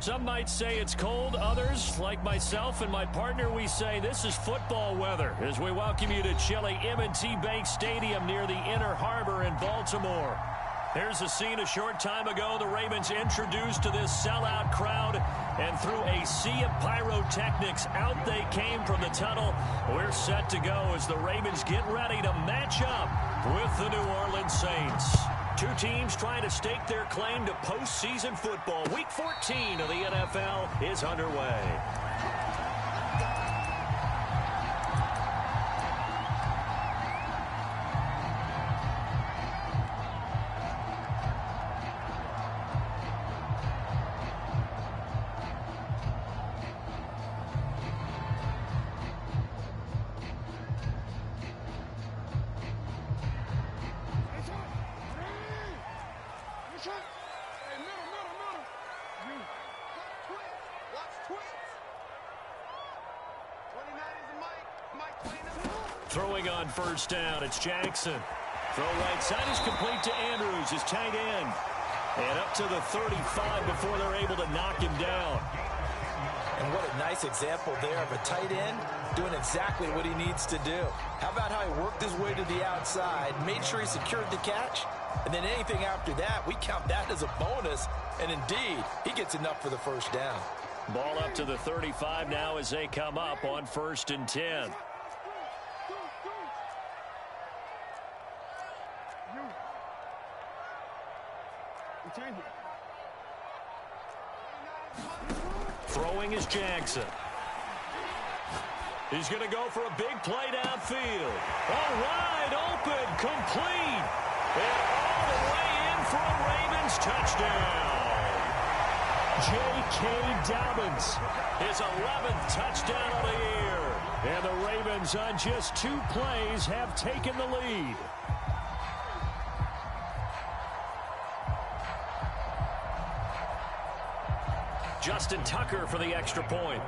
Some might say it's cold. Others, like myself and my partner, we say this is football weather as we welcome you to chilly M&T Bank Stadium near the Inner Harbor in Baltimore. Here's a scene a short time ago. The Ravens introduced to this sellout crowd, and through a sea of pyrotechnics, out they came from the tunnel. We're set to go as the Ravens get ready to match up with the New Orleans Saints. Two teams trying to stake their claim to postseason football. Week 14 of the NFL is underway. Throwing on first down, it's Jackson. Throw right side is complete to Andrews, his tight end. And up to the 35 before they're able to knock him down. And what a nice example there of a tight end doing exactly what he needs to do. How about how he worked his way to the outside, made sure he secured the catch, and then anything after that, we count that as a bonus. And indeed, he gets enough for the first down. Ball up to the 35 now as they come up on 1st and 10. Throwing is Jackson. He's going to go for a big play downfield. All wide open, complete. And all the way in for a Ravens touchdown. J.K. Dobbins, his 11th touchdown of the year. And the Ravens on just 2 plays have taken the lead. Justin Tucker for the extra point.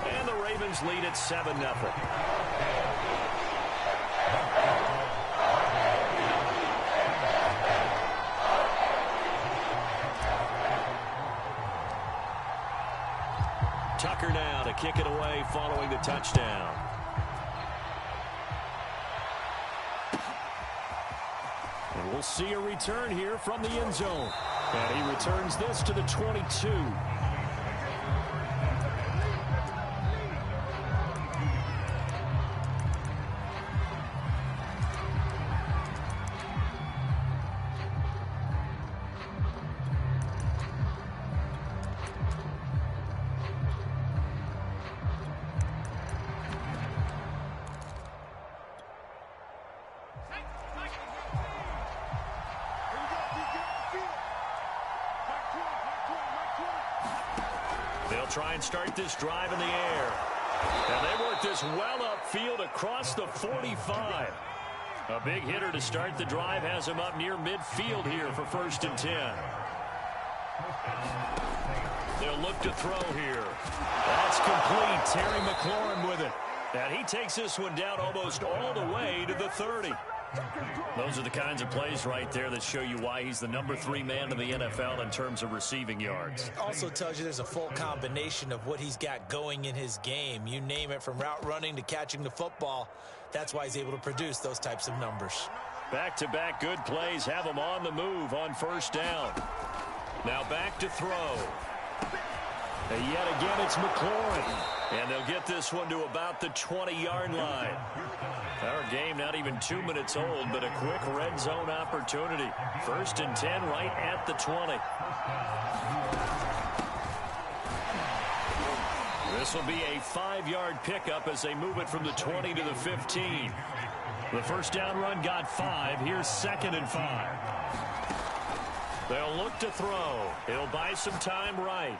And the Ravens lead at 7-0. Tucker now to kick it away following the touchdown. And we'll see a return here from the end zone. And he returns this to the 22. They'll try and start this drive in the air. And they work this well upfield across the 45. A big hitter to start the drive has him up near midfield here for 1st and 10. They'll look to throw here. That's complete. Terry McLaurin with it. And he takes this one down almost all the way to the 30. Those are the kinds of plays right there that show you why he's the number 3 man in the NFL in terms of receiving yards. Also tells you there's a full combination of what he's got going in his game. You name it, from route running to catching the football. That's why he's able to produce those types of numbers. Back-to-back good plays have him on the move on 1st down. Now back to throw. And yet again, it's McLaurin. And they'll get this one to about the 20-yard line. Our game not even 2 minutes old, but a quick red zone opportunity. 1st and 10 right at the 20. This will be a 5-yard pickup as they move it from the 20 to the 15. The first down run got 5. Here's 2nd and 5. They'll look to throw. He'll buy some time right.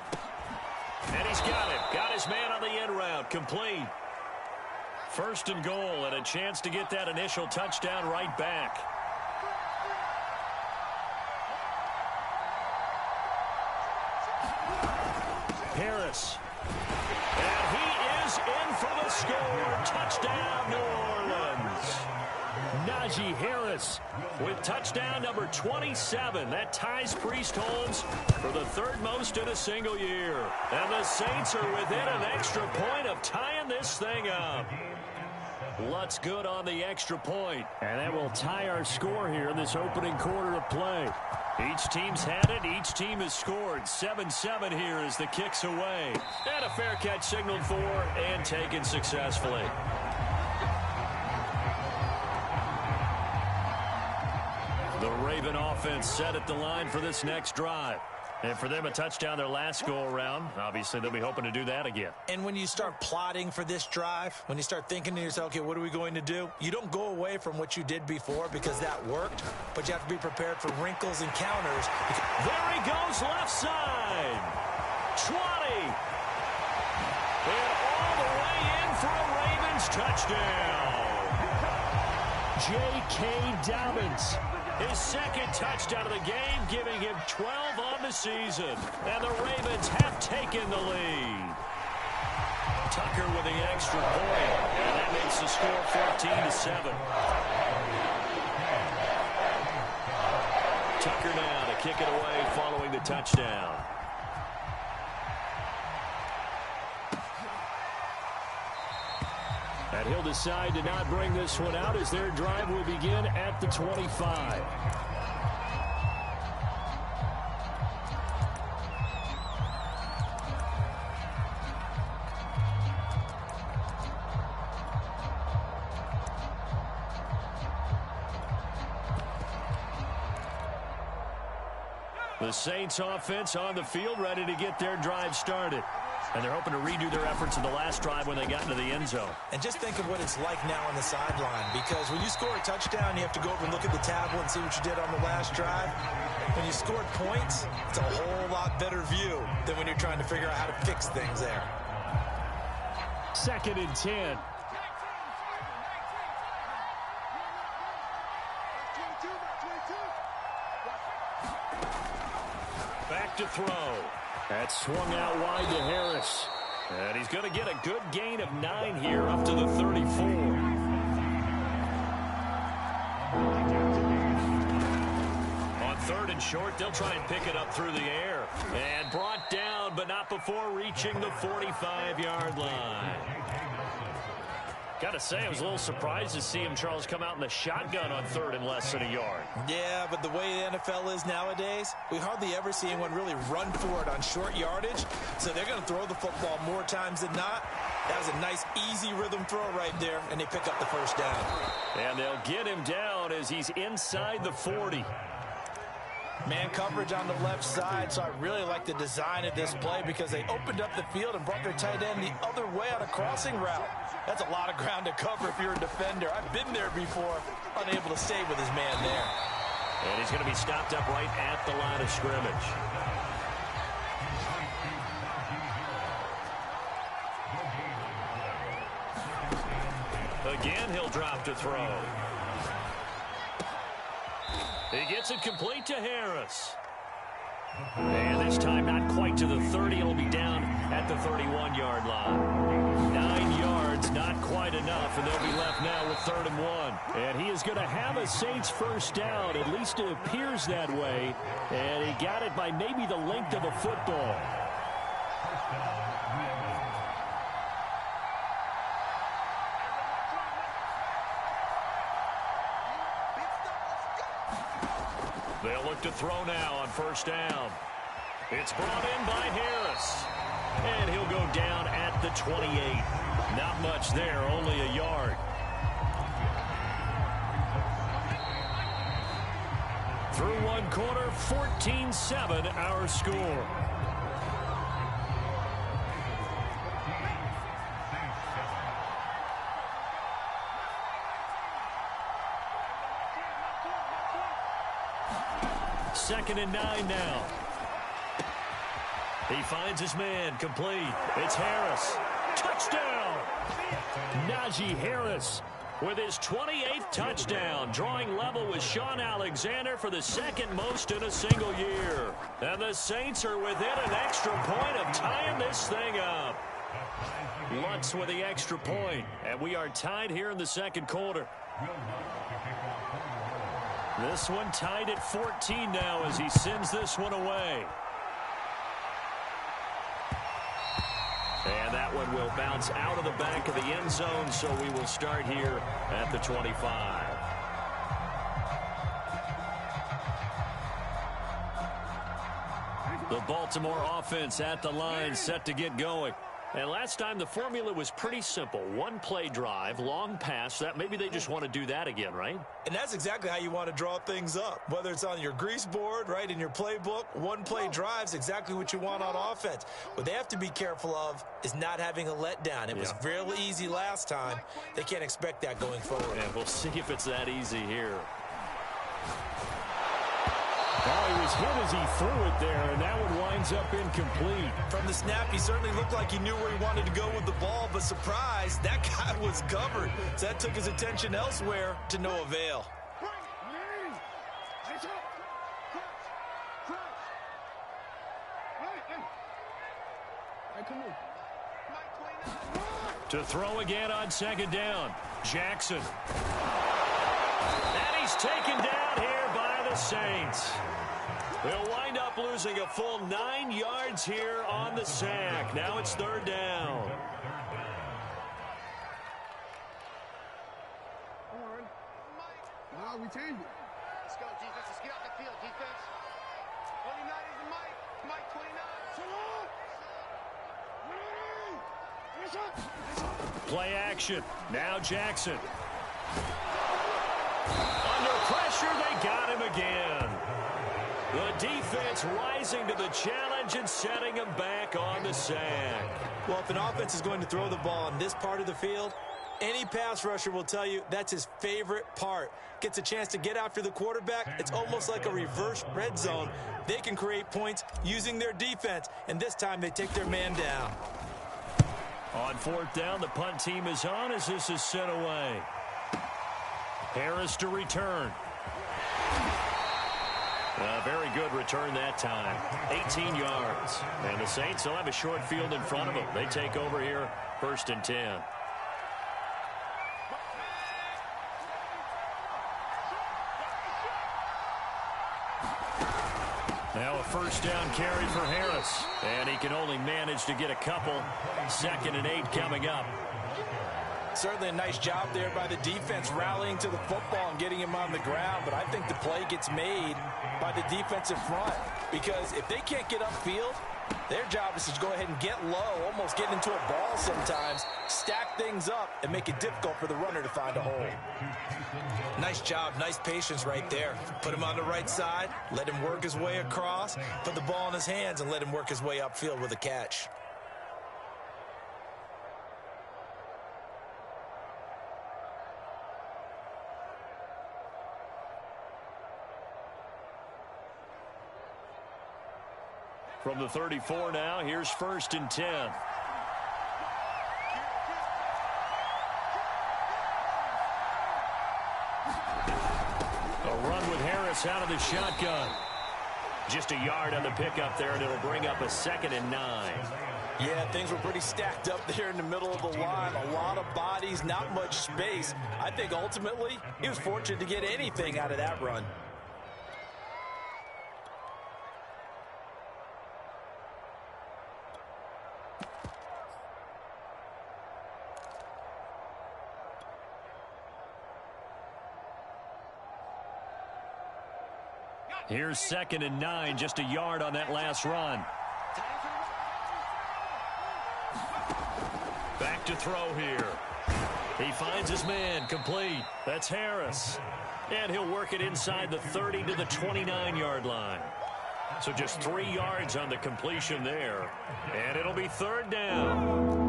And he's got it. Got his man on the end route. Complete. 1st and goal, and a chance to get that initial touchdown right back. Harris. And he is in for the score. Touchdown, New Orleans. Najee Harris with touchdown number 27. That ties Priest Holmes for the third most in a single year. And the Saints are within an extra point of tying this thing up. Lutz good on the extra point. And that will tie our score here in this opening quarter of play. Each team's had it. Each team has scored. 7-7 here as the kick's away. And a fair catch signaled for and taken successfully. The Raven offense set at the line for this next drive. And for them, a touchdown their last go-around. Obviously, they'll be hoping to do that again. And when you start plotting for this drive, when you start thinking to yourself, okay, what are we going to do? You don't go away from what you did before because that worked, but you have to be prepared for wrinkles and counters. There he goes, left side. 20. And all the way in for a Ravens touchdown. J.K. Dobbins. His second touchdown of the game, giving him 12 on the season. And the Ravens have taken the lead. Tucker with the extra point. And that makes the score 14-7. Tucker now to kick it away following the touchdown. And he'll decide to not bring this one out as their drive will begin at the 25. The Saints offense on the field ready to get their drive started. And they're hoping to redo their efforts in the last drive when they got into the end zone. And just think of what it's like now on the sideline, because when you score a touchdown, you have to go over and look at the tablet and see what you did on the last drive. When you scored points, it's a whole lot better view than when you're trying to figure out how to fix things there. 2nd and 10. Back to throw. That's swung out wide to Harris. And he's going to get a good gain of 9 here up to the 34. On 3rd and short, they'll try and pick it up through the air. And brought down, but not before reaching the 45-yard line. Got to say, I was a little surprised to see him, Charles, come out in the shotgun on 3rd and less than a yard. Yeah, but the way the NFL is nowadays, we hardly ever see anyone really run for it on short yardage. So they're going to throw the football more times than not. That was a nice, easy rhythm throw right there, and they pick up the first down. And they'll get him down as he's inside the 40. Man coverage on the left side, so I really like the design of this play because they opened up the field and brought their tight end the other way on a crossing route. That's a lot of ground to cover if you're a defender. I've been there before, unable to stay with his man there. And he's going to be stopped up right at the line of scrimmage. Again, he'll drop to throw. He gets it complete to Harris. And this time not quite to the 30. It'll be down at the 31-yard line. 9 yards, not quite enough, and they'll be left now with 3rd and 1. And he is going to have a Saints first down. At least it appears that way. And he got it by maybe the length of a football. They'll look to throw now on 1st down. It's brought in by Harris. And he'll go down at the 28. Not much there, only a yard. Through one quarter, 14-7 our score. Second and 9 now. He finds his man, complete. It's Harris. Touchdown! Najee Harris with his 28th touchdown, drawing level with Sean Alexander for the 2nd most in a single year. And the Saints are within an extra point of tying this thing up. Lutz with the extra point, and we are tied here in the second quarter. This one tied at 14 now as he sends this one away. And that one will bounce out of the back of the end zone, so we will start here at the 25. The Baltimore offense at the line, set to get going. And last time the formula was pretty simple. One play drive, long pass. That maybe they just want to do that again, right? And that's exactly how you want to draw things up. Whether it's on your grease board, right, in your playbook, one play drive's exactly what you want on offense. What they have to be careful of is not having a letdown. It was real easy last time. They can't expect that going forward. And we'll see if it's that easy here. Oh, he was hit as he threw it there, and that one winds up incomplete. From the snap, he certainly looked like he knew where he wanted to go with the ball, but surprise, that guy was covered. So that took his attention elsewhere to no avail. To throw again on second down, Jackson. And he's taken down here by the Saints. They'll wind up losing a full 9 yards here on the sack. Now it's third down. We changed it. Let's go, defense. Let's get off the field, defense. 29 is the Mike. Mike, 29. Play action. Now Jackson. Under pressure, they got him again. The defense rising to the challenge and setting him back on the sack. Well, if an offense is going to throw the ball on this part of the field, any pass rusher will tell you that's his favorite part. Gets a chance to get after the quarterback. It's almost like a reverse red zone. They can create points using their defense, and this time they take their man down. On fourth down, the punt team is on as this is sent away. Harris to return. A very good return that time. 18 yards. And the Saints will have a short field in front of them. They take over here, 1st and 10. Now a first down carry for Harris. And he can only manage to get a couple. 2nd and 8 coming up. Certainly a nice job there by the defense rallying to the football and getting him on the ground. But I think the play gets made by the defensive front. Because if they can't get upfield, their job is to go ahead and get low, almost get into a ball sometimes, stack things up, and make it difficult for the runner to find a hole. Nice job, nice patience right there. Put him on the right side, let him work his way across, put the ball in his hands, and let him work his way upfield with a catch. From the 34 now, here's 1st and 10. A run with Harris out of the shotgun. Just a yard on the pickup there, and it'll bring up a 2nd and 9. Yeah, things were pretty stacked up there in the middle of the line. A lot of bodies, not much space. I think ultimately he was fortunate to get anything out of that run. Here's 2nd and 9, just a yard on that last run. Back to throw here. He finds his man, complete. That's Harris. And he'll work it inside the 30 to the 29-yard line. So just 3 yards on the completion there. And it'll be 3rd down.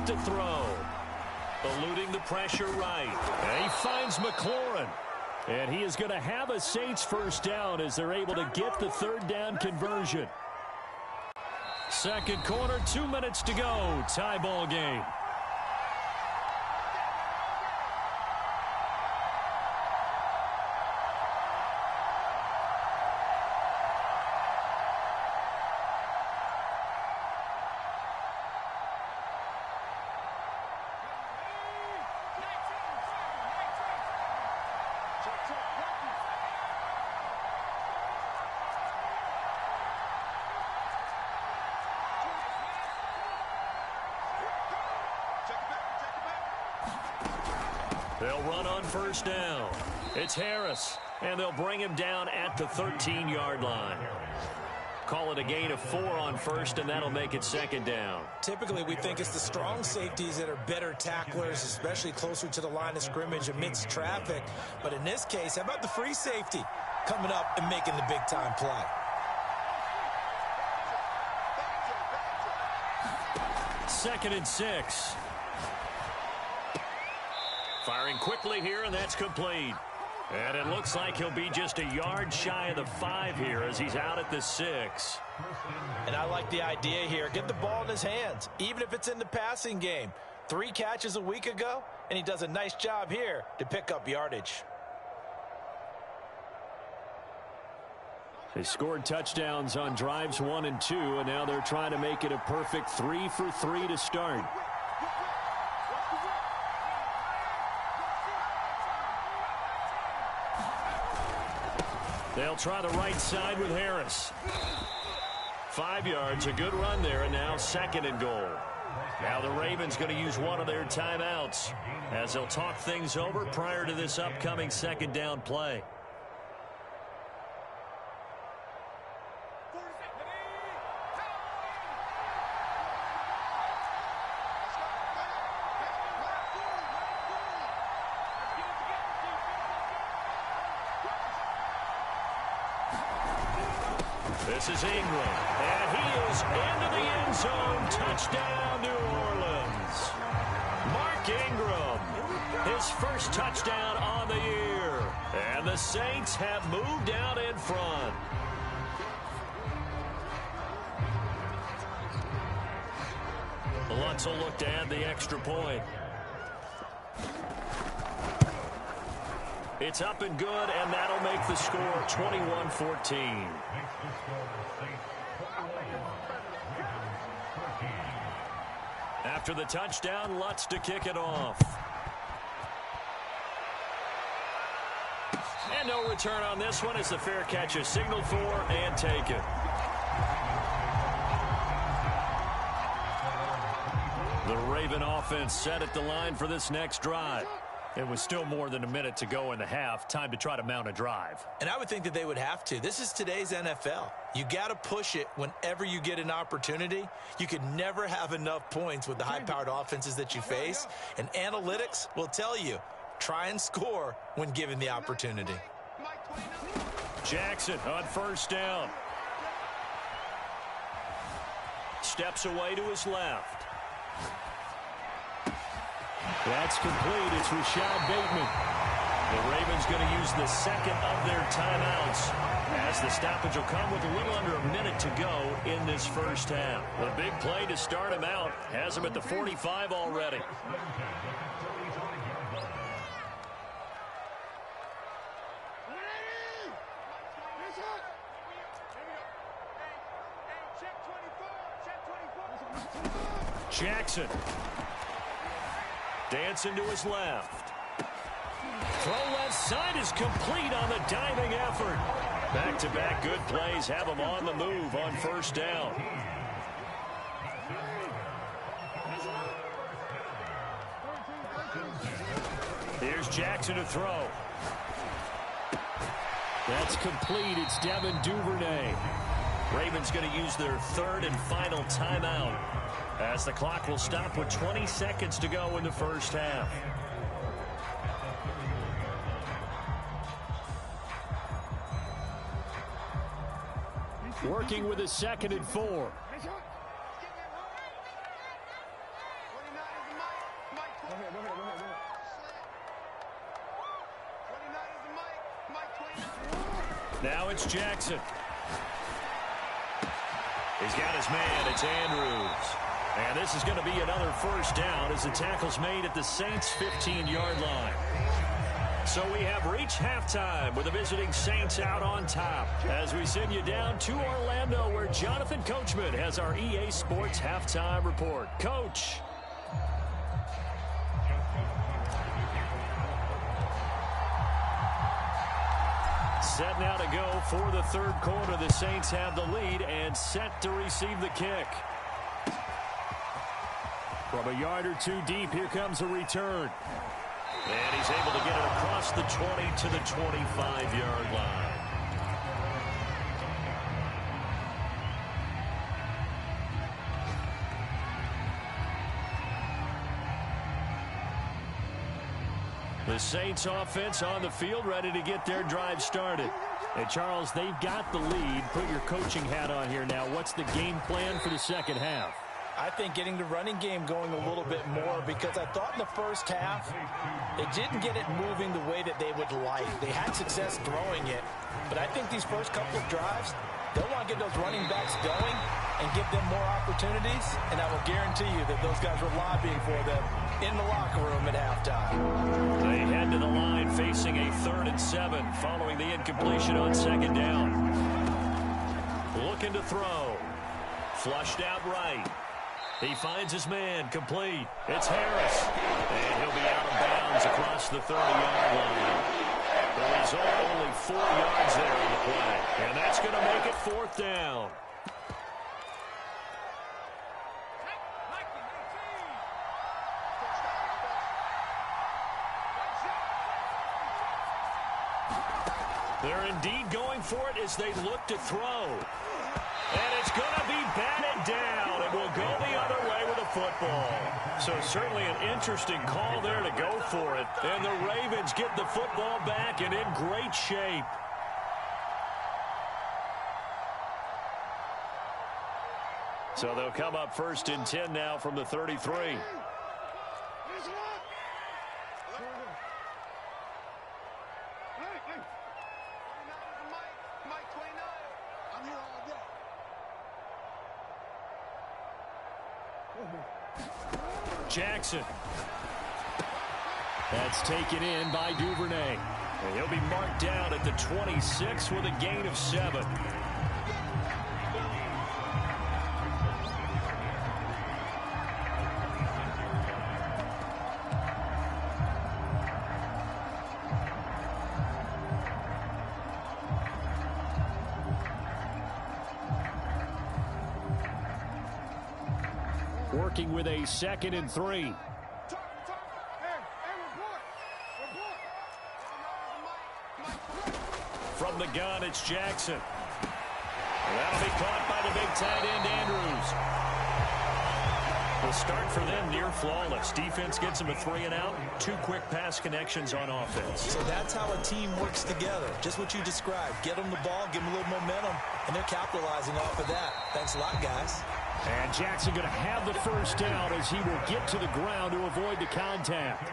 To throw. Eluding the pressure right. And he finds McLaurin. And he is going to have a Saints first down as they're able to get the 3rd down conversion. Second quarter, 2 minutes to go. Tie ball game. They'll run on first down. It's Harris, and they'll bring him down at the 13-yard line. Call it a gain of 4 on first, and that'll make it second down. Typically, we think it's the strong safeties that are better tacklers, especially closer to the line of scrimmage amidst traffic. But in this case, how about the free safety coming up and making the big-time play? Second and 6. Firing quickly here, and that's complete. And it looks like he'll be just a yard shy of the 5 here as he's out at the 6. And I like the idea here. Get the ball in his hands, even if it's in the passing game. 3 catches a week ago, and he does a nice job here to pick up yardage. They scored touchdowns on drives 1 and 2, and now they're trying to make it a perfect 3 for 3 to start. They'll try the right side with Harris. 5 yards, a good run there, and now second and goal. Now the Ravens going to use one of their timeouts as they'll talk things over prior to this upcoming second down play. This is Ingram, and he is into the end zone. Touchdown, New Orleans. Mark Ingram, his first touchdown on the year. And the Saints have moved out in front. Lutz will look to add the extra point. It's up and good, and that'll make the score 21-14. After the touchdown, Lutz to kick it off. And no return on this one as the fair catch is signaled for and taken. The Raven offense set at the line for this next drive. It was still more than a minute to go in the half. Time to try to mount a drive. And I would think that they would have to. This is today's NFL. You got to push it whenever you get an opportunity. You can never have enough points with the high-powered offenses that you face. And analytics will tell you, try and score when given the opportunity. Jackson on first down. Steps away to his left. That's complete. It's Rashad Bateman. The Ravens going to use the second of their timeouts as the stoppage will come with a little under a minute to go in this first half. The big play to start him out has him at the 45 already. Jackson. Dancing to his left. Throw left side is complete on the diving effort. Back-to-back good plays have him on the move on first down. Here's Jackson to throw. That's complete. It's Devin Duvernay. Ravens going to use their third and final timeout as the clock will stop with 20 seconds to go in the first half. Working with a second and 4. Now it's Jackson. He's got his man. It's Andrews. And this is going to be another first down as the tackle's made at the Saints' 15-yard line. So we have reached halftime with the visiting Saints out on top as we send you down to Orlando where Jonathan Coachman has our EA Sports halftime report. Coach. Set now to go for the third quarter. The Saints have the lead and set to receive the kick. From a yard or two deep, here comes a return. And he's able to get it across the 20 to the 25-yard line. The Saints offense on the field, ready to get their drive started. And Charles, they've got the lead. Put your coaching hat on here now. What's the game plan for the second half? I think getting the running game going a little bit more, because I thought in the first half they didn't get it moving the way that they would like. They had success throwing it, but I think these first couple of drives, they'll want to get those running backs going and give them more opportunities, and I will guarantee you that those guys were lobbying for them in the locker room at halftime. They head to the line facing a 3rd and 7 following the incompletion on 2nd down. Looking to throw. Flushed out right. He finds his man, complete. It's Harris. And he'll be out of bounds across the 30-yard line. The result, only 4 yards there on the play. And that's going to make it 4th down. They're indeed going for it as they look to throw. And it's going to be batted down. It will go the other way with a football. So certainly an interesting call there to go for it. And the Ravens get the football back and in great shape. So they'll come up 1st and 10 now from the 33. Jackson. That's taken in by Duvernay. And he'll be marked down at the 26 with a gain of 7. Working with a 2nd and 3. From the gun, it's Jackson. And that'll be caught by the big tight end, Andrews. The start for them near flawless. Defense gets them a 3-and-out. 2 quick pass connections on offense. So that's how a team works together. Just what you described. Get them the ball, give them a little momentum, and they're capitalizing off of that. Thanks a lot, guys. And Jackson going to have the first down as he will get to the ground to avoid the contact.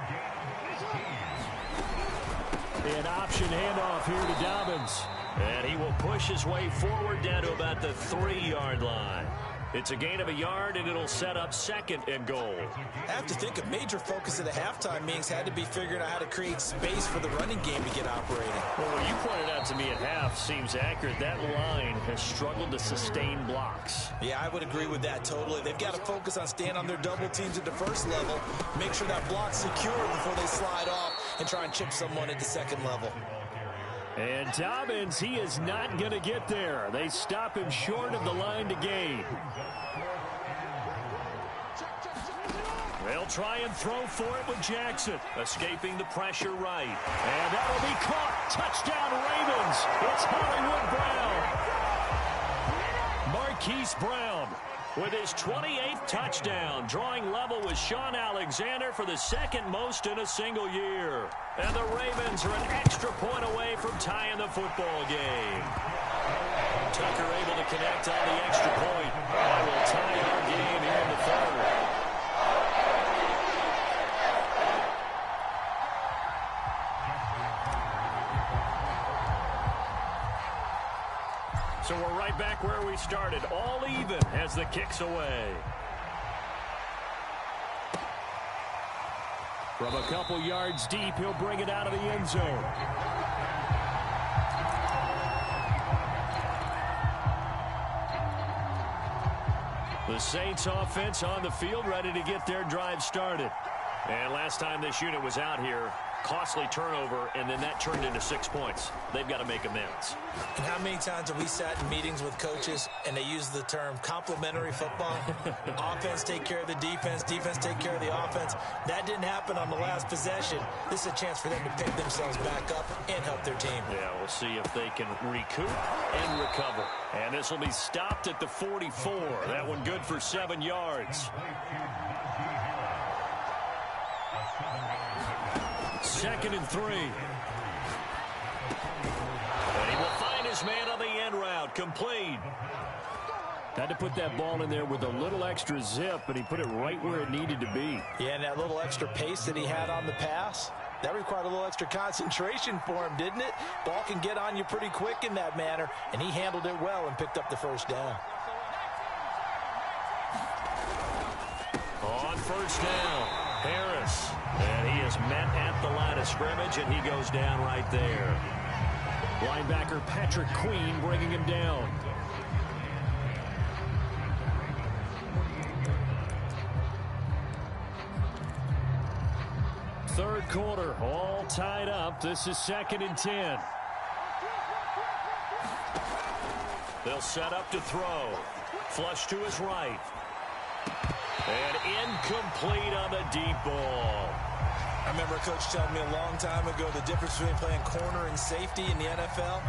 An option handoff here to Dobbins. And he will push his way forward down to about the 3-yard line. It's a gain of a yard, and it'll set up 2nd and goal. I have to think a major focus of the halftime meetings had to be figuring out how to create space for the running game to get operating. Well, what you pointed out to me at half seems accurate. That line has struggled to sustain blocks. Yeah, I would agree with that totally. They've got to focus on staying on their double teams at the first level, make sure that block's secure before they slide off and try and chip someone at the 2nd level. And Dobbins, he is not going to get there. They stop him short of the line to gain. They'll try and throw for it with Jackson. Escaping the pressure right. And that'll be caught. Touchdown Ravens. It's Hollywood Brown. Marquise Brown with his 28th touchdown, drawing level with Sean Alexander for the 2nd most in a single year. And the Ravens are an extra point away from tying the football game. Tucker able to connect on the extra point. That will tie our game here in the 3rd. So we're right back where we started, all even as the kick's away. From a couple yards deep, he'll bring it out of the end zone. The Saints offense on the field, ready to get their drive started. And last time this unit was out here, costly turnover, and then that turned into 6 points. They've got to make amends. And how many times have we sat in meetings with coaches and they use the term complementary football? Offense take care of the defense, defense take care of the offense. That didn't happen on the last possession. This is a chance for them to pick themselves back up and help their team. Yeah, we'll see if they can recoup and recover. And this will be stopped at the 44. That one good for 7 yards. Second and 3. And he will find his man on the end route. Complete. Had to put that ball in there with a little extra zip, and he put it right where it needed to be. Yeah, and that little extra pace that he had on the pass, that required a little extra concentration for him, didn't it? Ball can get on you pretty quick in that manner, and he handled it well and picked up the first down. On first down, Harris. And he is met at the line of scrimmage, and he goes down right there. Linebacker Patrick Queen bringing him down. Third quarter, all tied up. This is 2nd and 10. They'll set up to throw. Flush to his right. And incomplete on the deep ball. I remember a coach telling me a long time ago the difference between playing corner and safety in the NFL.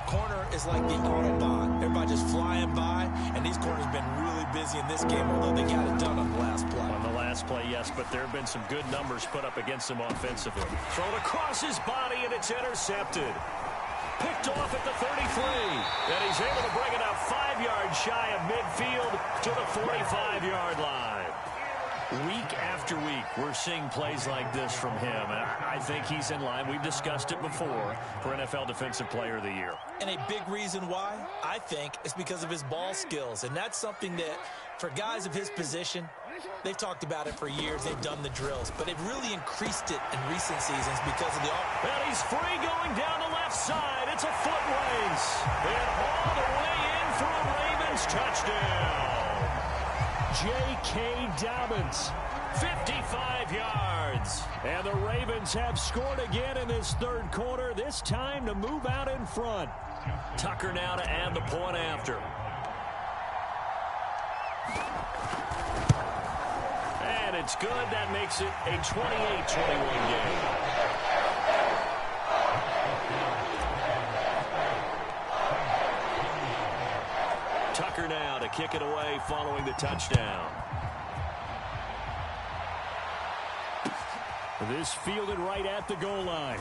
Corner is like the Autobahn. Everybody just flying by, and these corners have been really busy in this game, although they got it done on the last play. On the last play, yes, but there have been some good numbers put up against him offensively. Thrown across his body, and it's intercepted. Picked off at the 33, and he's able to bring it up 5 yards shy of midfield to the 45-yard line. Week after week, we're seeing plays like this from him, and I think he's in line. We've discussed it before for NFL Defensive Player of the Year. And a big reason why, I think, is because of his ball skills, and that's something that, for guys of his position, they've talked about it for years. They've done the drills, but they've really increased it in recent seasons because of the... And he's free going down the left side. It's a foot race. And all the way in for a Ravens touchdown. J.K. Dobbins, 55 yards. And the Ravens have scored again in this third quarter, this time to move out in front. Tucker now to add the point after. And it's good. That makes it a 28-21 game. Tucker now to kick it away following the touchdown. This fielded right at the goal line.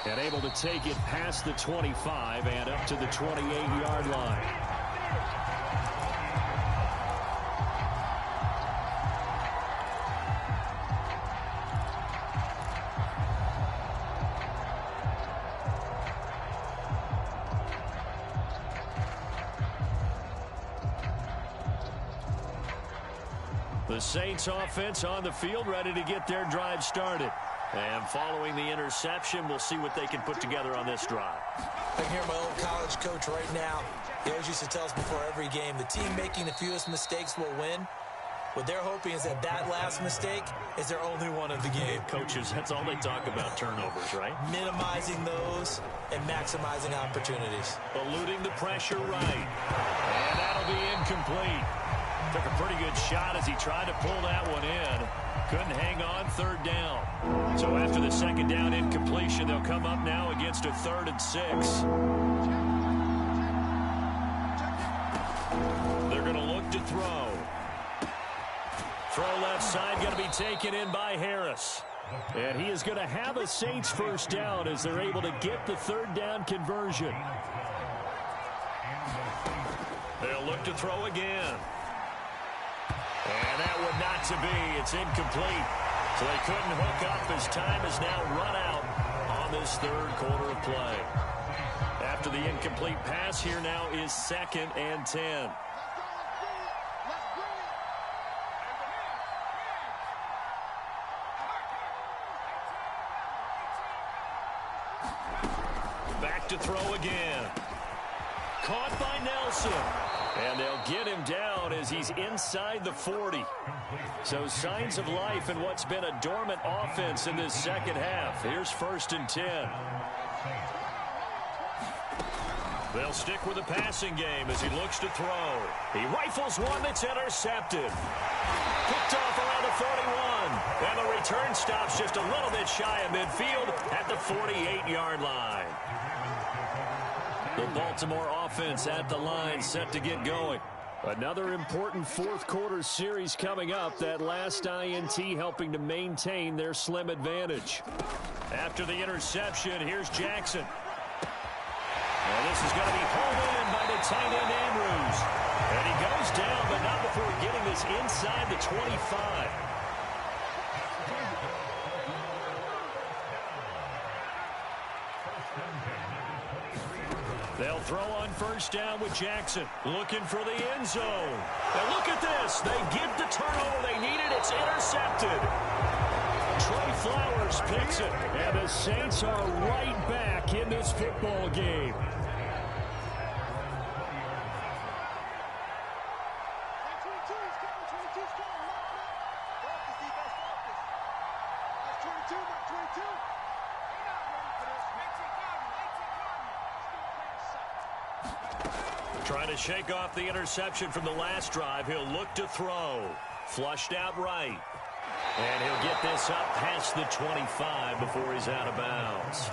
And able to take it past the 25 and up to the 28-yard line. The Saints offense on the field, ready to get their drive started. And following the interception, we'll see what they can put together on this drive. I can hear my old college coach right now. He always used to tell us before every game, the team making the fewest mistakes will win. What they're hoping is that that last mistake is their only one of the game. Coaches, that's all they talk about, turnovers, right? Minimizing those and maximizing opportunities. Eluding the pressure right. And that'll be incomplete. Took a pretty good shot as he tried to pull that one in. Couldn't hang on, third down. So after the second down incompletion, they'll come up now against a 3rd and 6. They're going to look to throw. Throw left side going to be taken in by Harris. And he is going to have a Saints first down as they're able to get the 3rd down conversion. They'll look to throw again. And that would not to be. It's incomplete. So they couldn't hook up as time is now run out on this third quarter of play. After the incomplete pass, here now is 2nd and 10. Back to throw again. Caught by Nelson. And they'll get him down as he's inside the 40. So signs of life in what's been a dormant offense in this second half. Here's 1st and 10. They'll stick with the passing game as he looks to throw. He rifles one that's intercepted. Picked off around the 41. And the return stops just a little bit shy of midfield at the 48-yard line. The Baltimore offense at the line set to get going. Another important fourth-quarter series coming up. That last INT helping to maintain their slim advantage. After the interception, here's Jackson. And this is going to be hauled in by the tight end Andrews. And he goes down, but not before getting this inside the 25. They'll throw on 1st down with Jackson. Looking for the end zone. And look at this. They get the turnover they needed. It's intercepted. Trey Flowers picks it. And the Saints are right back in this football game. Trying to shake off the interception from the last drive. He'll look to throw. Flushed out right. And he'll get this up past the 25 before he's out of bounds.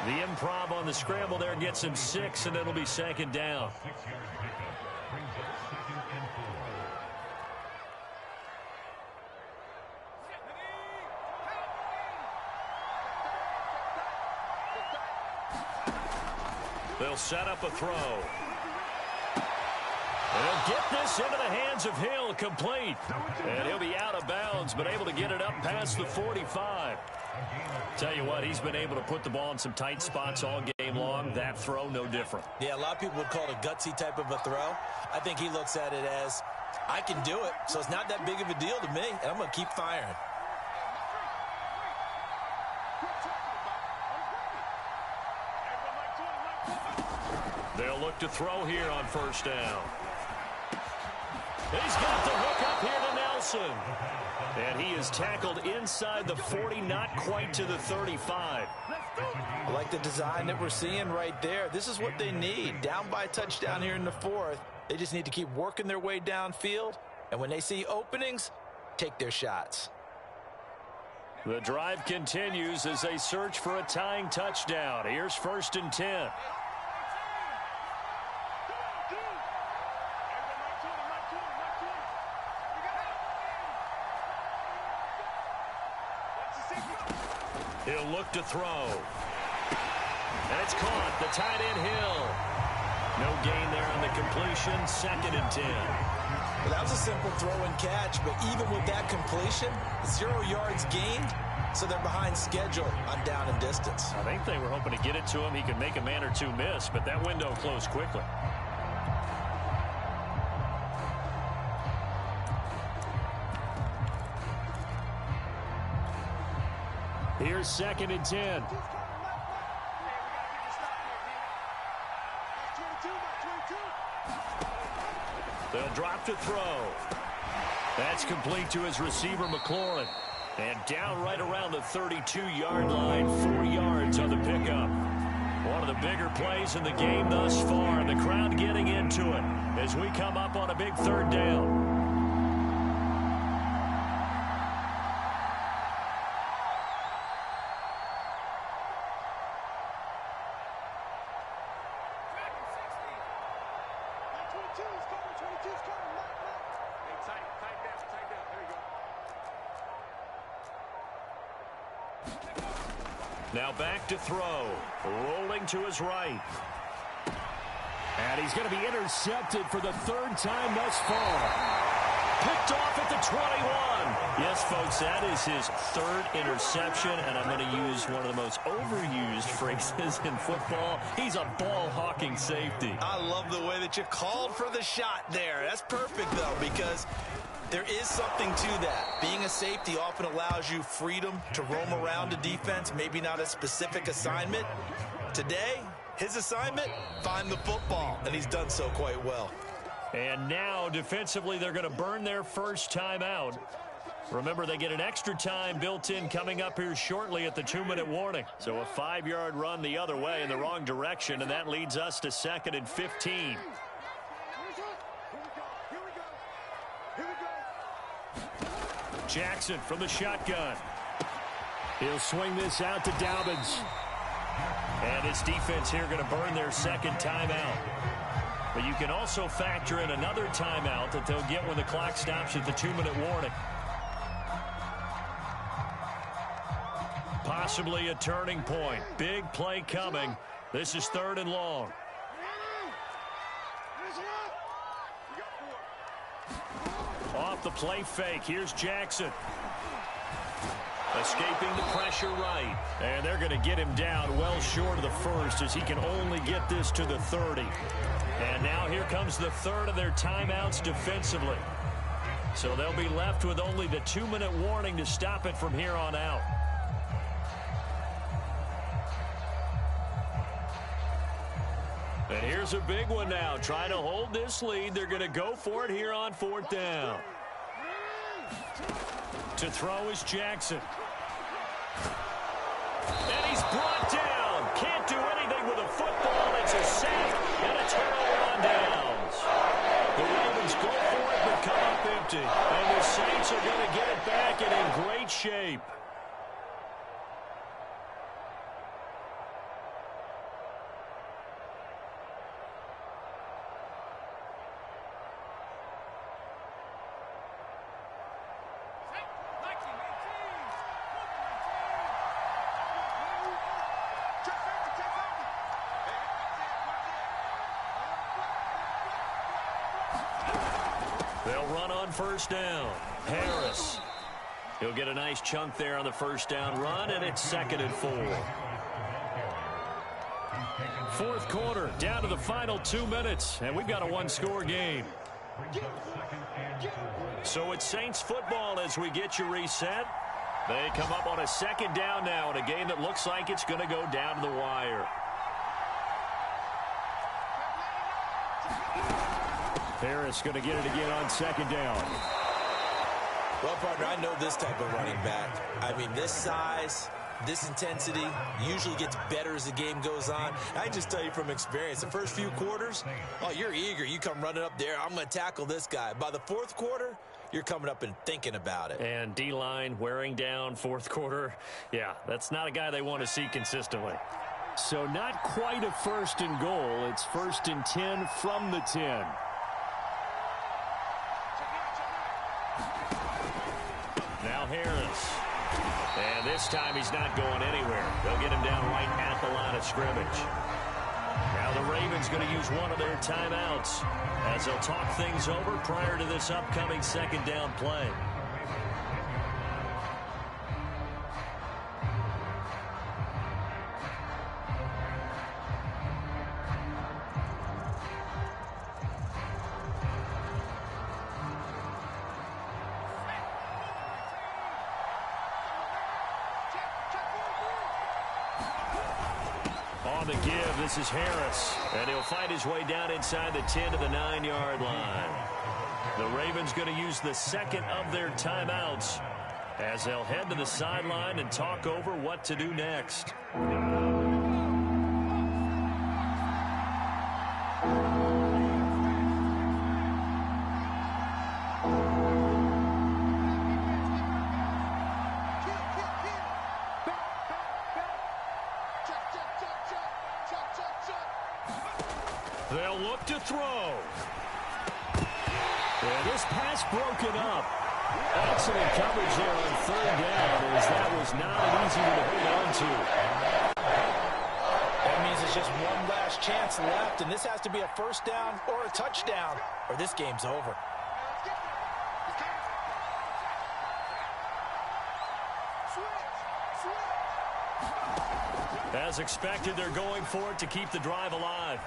The improv on the scramble there gets him 6, and it'll be 2nd down. They'll set up a throw. They'll get this into the hands of Hill, complete. And he'll be out of bounds, but able to get it up past the 45. Tell you what, he's been able to put the ball in some tight spots all game long. That throw, no different. Yeah, a lot of people would call it a gutsy type of a throw. I think he looks at it as, I can do it, so it's not that big of a deal to me, and I'm going to keep firing. They'll look to throw here on 1st down. He's got the hook up here to Nelson. And he is tackled inside the 40, not quite to the 35. I like the design that we're seeing right there. This is what they need. Down by a touchdown here in the 4th. They just need to keep working their way downfield. And when they see openings, take their shots. The drive continues as they search for a tying touchdown. Here's 1st and 10. He'll look to throw. And it's caught. The tight end Hill. No gain there on the completion. 2nd and 10. Well, that was a simple throw and catch, but even with that completion, 0 yards gained, so they're behind schedule on down and distance. I think they were hoping to get it to him. He could make a man or two miss, but that window closed quickly. Here's 2nd and 10. They'll drop to throw. That's complete to his receiver, McLaurin. And down right around the 32-yard line, 4 yards on the pickup. One of the bigger plays in the game thus far, and the crowd getting into it as we come up on a big 3rd down. Now back to throw. Rolling to his right. And he's going to be intercepted for the 3rd time thus far. Picked off at the 21. Yes, folks, that is his 3rd interception, and I'm going to use one of the most overused phrases in football. He's a ball-hawking safety. I love the way that you called for the shot there. That's perfect, though, because there is something to that. Being a safety often allows you freedom to roam around a defense, maybe not a specific assignment. Today, his assignment, find the football, and he's done so quite well. And now, defensively, they're going to burn their first timeout. Remember, they get an extra time built in coming up here shortly at the 2-minute warning. So a 5-yard run the other way in the wrong direction, and that leads us to 2nd and 15. Jackson from the shotgun. He'll swing this out to Dobbins. And his defense here going to burn their second timeout. But you can also factor in another timeout that they'll get when the clock stops at the 2-minute warning. Possibly a turning point. Big play coming. This is 3rd and long. Off the play fake. Here's Jackson. Escaping the pressure right. And they're going to get him down well short of the first as he can only get this to the 30. And now here comes the 3rd of their timeouts defensively. So they'll be left with only the 2-minute warning to stop it from here on out. And here's a big one now. Trying to hold this lead. They're going to go for it here on 4th down. To throw is Jackson. And he's brought down. Can't do anything with a football. It's a sack and a turnover on downs. The Ravens go for it but come up empty. And the Saints are going to get it back and in great shape. They'll run on 1st down. Harris. He'll get a nice chunk there on the 1st down run, and it's 2nd and 4. 4th quarter, down to the final 2 minutes, and we've got a 1-score game. So it's Saints football as we get you reset. They come up on a 2nd down now in a game that looks like it's going to go down to the wire. Harris going to get it again on 2nd down. Well, partner, I know this type of running back. I mean, this size, this intensity usually gets better as the game goes on. I just tell you from experience, the first few quarters, oh, you're eager. You come running up there, I'm going to tackle this guy. By the 4th quarter, you're coming up and thinking about it. And D-line wearing down 4th quarter. Yeah, that's not a guy they want to see consistently. So not quite a 1st and goal. It's 1st and 10 from the 10. Now Harris. And this time he's not going anywhere. They'll get him down right at the line of scrimmage. Now the Ravens going to use one of their timeouts as they'll talk things over prior to this upcoming 2nd down play. On the give, this is Harris, and he'll fight his way down inside the 10 to the 9-yard line. The Ravens going to use the 2nd of their timeouts as they'll head to the sideline and talk over what to do next. They'll look to throw. And this pass broken up. Excellent coverage there on 3rd down, as that was not an easy one to hold on to. That means it's just one last chance left, and this has to be a 1st down or a touchdown, or this game's over. As expected, they're going for it to keep the drive alive.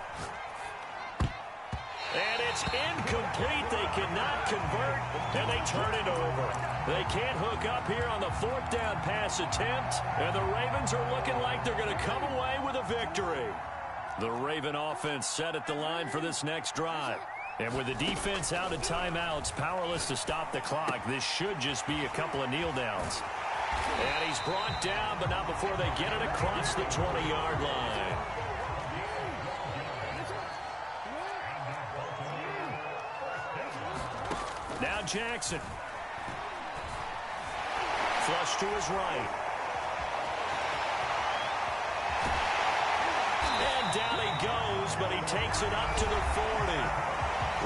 And it's incomplete. They cannot convert, and they turn it over. They can't hook up here on the 4th down pass attempt, and the Ravens are looking like they're going to come away with a victory. The Raven offense set at the line for this next drive. And with the defense out of timeouts, powerless to stop the clock, this should just be a couple of kneel downs. And he's brought down, but not before they get it across the 20-yard line. Now Jackson. Flush to his right. And down he goes, but he takes it up to the 40.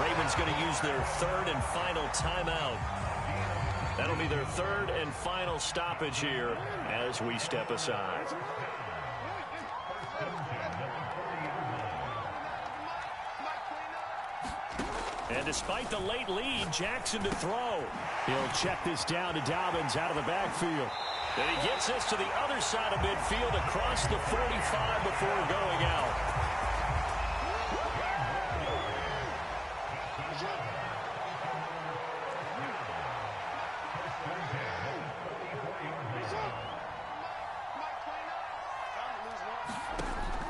Ravens going to use their third and final timeout. That'll be their third and final stoppage here as we step aside. And despite the late lead, Jackson to throw. He'll check this down to Dobbins out of the backfield. And he gets this to the other side of midfield across the 45 before going out.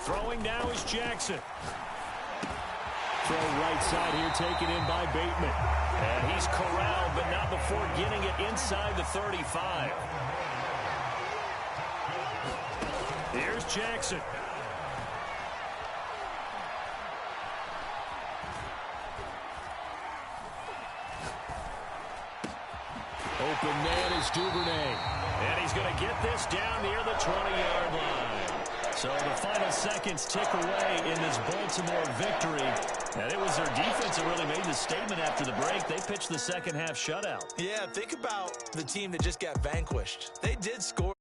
Throwing now is Jackson. Throw right side here taken in by Bateman. And he's corralled, but not before getting it inside the 35. Here's Jackson. Open man is Duvernay. And he's going to get this down near the 20-yard line. So the final seconds tick away in this Baltimore victory. And it was their defense that really made the statement after the break. They pitched the second half shutout. Yeah, think about the team that just got vanquished. They did score.